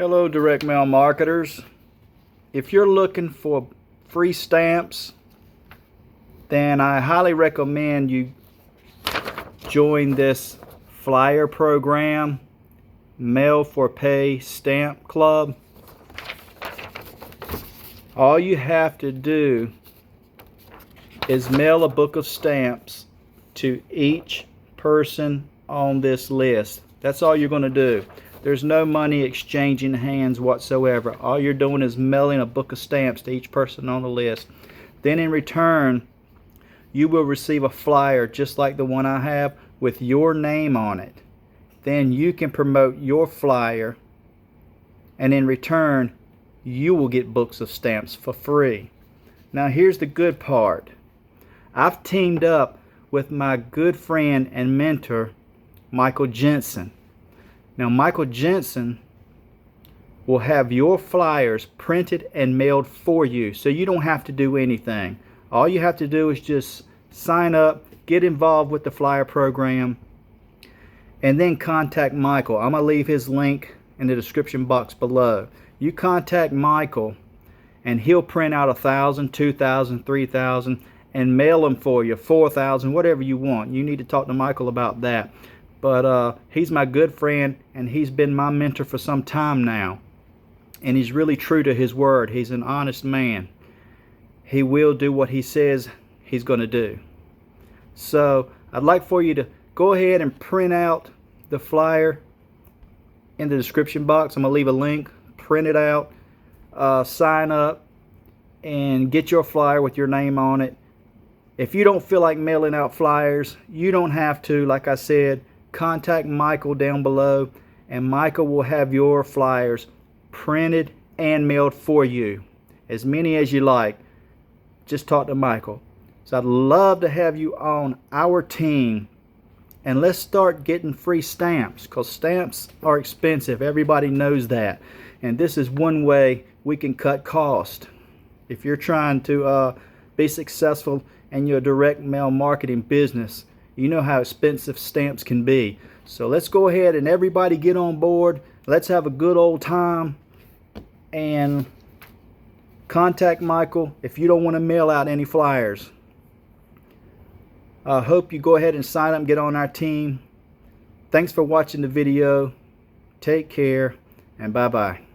Hello, direct mail marketers. If you're looking for free stamps, then I highly recommend you join this flyer program, Mail for Pay Stamp Club. All you have to do is mail a book of stamps to each person on this list. That's all you're going to do. There's no money exchanging hands whatsoever. All you're doing is mailing a book of stamps to each person on the list. Then in return, you will receive a flyer just like the one I have with your name on it. Then you can promote your flyer, and in return, you will get books of stamps for free. Now here's the good part. I've teamed up with my good friend and mentor, Michael Jensen. Now, Michael Jensen will have your flyers printed and mailed for you, so you don't have to do anything. All you have to do is just sign up, get involved with the flyer program, and then contact Michael. I'm going to leave his link in the description box below. You contact Michael, and he'll print out 1,000, 2,000, 3,000, and mail them for you, 4,000, whatever you want. You need to talk to Michael about that. But he's my good friend, and he's been my mentor for some time now. And he's really true to his word. He's an honest man. He will do what he says he's going to do. So I'd like for you to go ahead and print out the flyer in the description box. I'm going to leave a link. Print it out. Sign up and get your flyer with your name on it. If you don't feel like mailing out flyers, you don't have to. Like I said, contact Michael down below, and Michael will have your flyers printed and mailed for you, as many as you like. Just talk to Michael. So I'd love to have you on our team, and let's start getting free stamps, because stamps are expensive. Everybody knows that, and this is one way we can cut cost. If you're trying to be successful in your direct mail marketing business, you know how expensive stamps can be. So let's go ahead and everybody get on board. Let's have a good old time. And contact Michael if you don't want to mail out any flyers. I hope you go ahead and sign up and get on our team. Thanks for watching the video. Take care, and bye-bye.